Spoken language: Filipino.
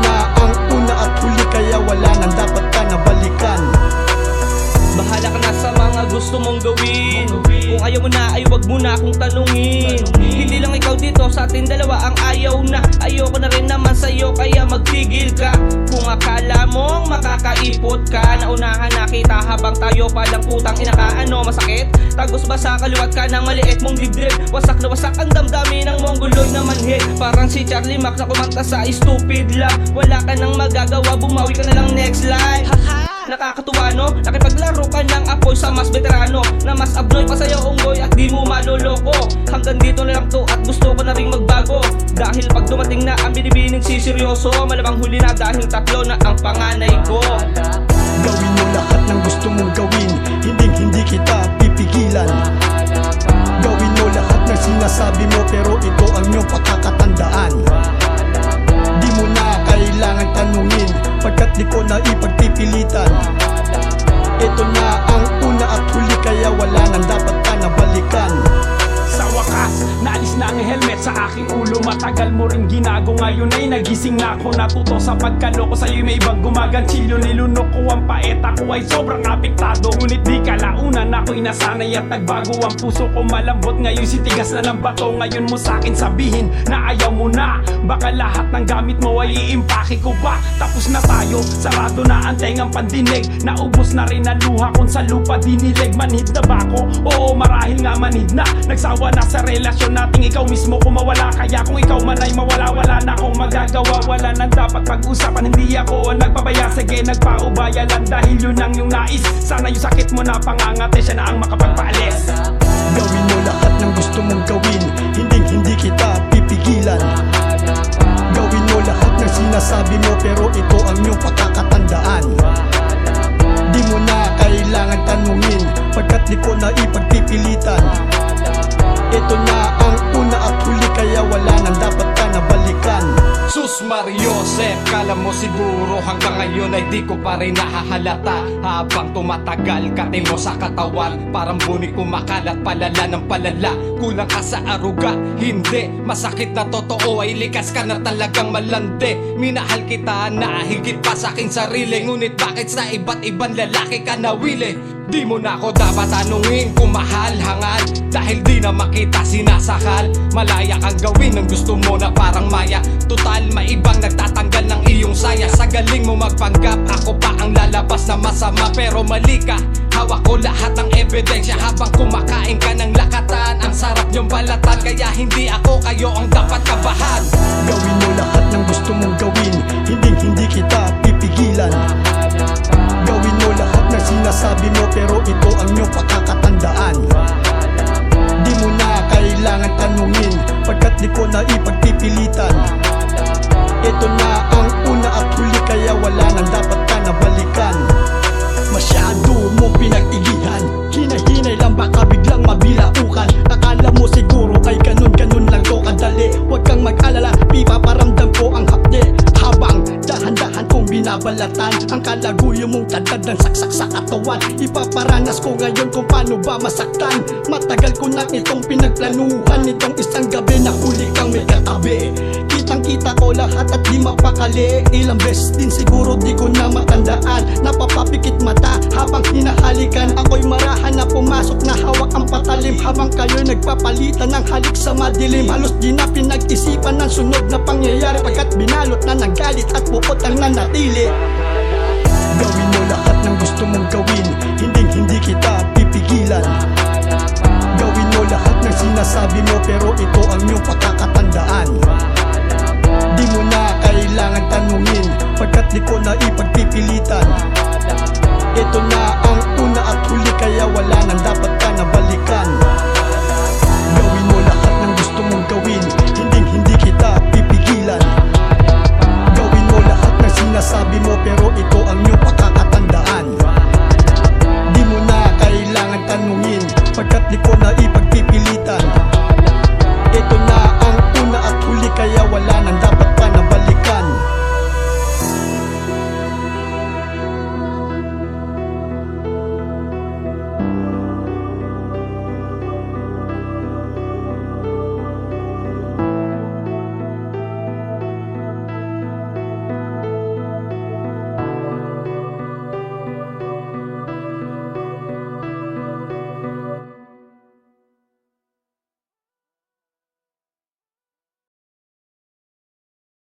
na ang una at huli, kaya wala nang dapat ka na balikan. Bahala ka na sa mga gusto mong gawin. Kung ayaw mo na ay wag mo na akong tanungin. Hindi lang ikaw dito, sa atin dalawa ang ayaw na. Ayoko na rin naman sa'yo, kaya magtigil ka. Kung akala mong makakaipot ka, naunahan nakita habang tayo palang putang ina ka. Ano masakit? Tagos ba sa kaliwat ka ng maliit mong dibdib? Wasak na wasak ang damdamin ng mongoloid na manhid. Parang si Charlie Max na kumanta sa Stupid Love. Wala ka nang magagawa, bumawi ka na lang next life. Nakakatuwa no? Nakipaglaro ka ng apoy sa mas veterano, na mas abnoy pa sa'yo unggoy at di mo maloloko. Hanggang dito na lang to at gusto ko na rin magbago. Dahil pag dumating na ang binibining siseryoso, malamang huli na dahil tatlo na ang panganay ko. Gawin mo lahat ng gusto mong gawin, hindi kita pipigilan. Gawin mo lahat ng sinasabi mo, pero ito ang iyong pakakatandaan. Di mo na kailangan tanungin, pagkat di ko na ipagpipilitan. Ito na ang una at huli, kaya wala nang dapat ka na balikan. Sa wakas, naalis na ang helmet sa aking ulo. Matagal mo rin ginago, ngayon ay nagising na ako. Natuto sa pagkaloko, sa'yo may ibang gumaganchilyo. Nilunok ko ang paet, ako ay sobrang apektado. Ngunit di kalaunan ako'y nasanay at nagbago. Ang puso ko malambot, ngayon sitigas na ng bato. Ngayon mo sa'kin sabihin na ayaw mo na. Baka lahat ng gamit mo ay iimpake ko ba? Tapos na tayo, sarado na ang tengang pandinig. Naubos na rin ang luha kung sa lupa dinilig. Manhid na ba ako? Oo, marahil nga manhid na. Nagsawa na sa relasyon nating ikaw mismo kumawala. Kaya kung ikaw man ay mawala, wala na akong magagawa. Wala nang dapat pag-usapan, hindi ako nagpabaya. Sige, nagpaubaya lang dahil yun ang yung nais. Sana yung sakit mo na pangangate, siya na ang makapagpaalis. Gawin mo lahat ng gusto mong gawin, hindi kita pipigilan. Gawin mo lahat ng sinasabi mo, pero ito ang iyong pakakatandaan. Di mo na kailangan tanungin, pagkat di ko na ipagpipilitan. Ito na ang una at huli, kaya wala nang dapat ka na balikan. Sus Mariosep, kala mo siguro hanggang ngayon ay di ko pa rin nahahalata. Habang tumatagal, kate mo sa katawan, parang bunik kumakalat, palala ng palala. Kulang ka sa aruga, hindi masakit na totoo, ay likas ka na talagang malandi. Minahal kita na higit pa sa aking sarili, ngunit bakit sa iba't ibang lalaki ka nawili? Di mo na ako dapat tanungin kung mahal hangal, dahil di na makita sinasakal. Malaya kang gawin ng gusto mo na parang maya. Total maibang nagtatanggal ng iyong saya. Sa galing mo magpanggap, ako pa ang lalabas na masama. Pero mali ka, hawak ko lahat ng ebidensya. Habang kumakain ka ng lakatan, ang sarap niyong balatan. Kaya hindi ako kayo ang dapat kabahan. Gawin mo lahat ng gusto mong gawin, hindi kita pipigilan. Gawin mo lahat ng sinasabi mo, pero ito ang iyong pakakatandaan. Di mo na kailangan tanungin, pagkat di ko na ipagpipilitan. Ito na ang una at huli, kaya wala nang dapat ka na balikan. Masyado mong pinag-igihan, hinahinay lang baka biglang mabilaukan. Akala mo siguro ay ganun lang to kadali. Huwag kang mag-alala, ipaparamdam ko ang hapde. Habang dahan-dahan kong binabalatan ang kalaguyo mong tadtad ng saksak sa katawan. Ipaparanas ko ngayon kung paano ba masaktan. Matagal ko na itong pinagplanuhan, itong isang gabi na huli kang may katabi. Kitang-kita ko lahat at di mapakali. Ilang beses din siguro di ko na matandaan. Napapapikit mata habang hinahalikan. Ako'y marahan na pumasok na hawak ang patalim. Habang kayo'y nagpapalitan ng halik sa madilim. Halos di na pinag-isipan ng sunod na pangyayari, pagkat binalot na ng galit at puot ang nanatili. Gawin mo lahat ng gusto mong gawin, hindi kita pipigilan. Gawin mo lahat ng sinasabi mo, pero ito ang iyong pakakatandaan. Di mo na kailangan tanungin, pagkat di ko na ipagpipilitan.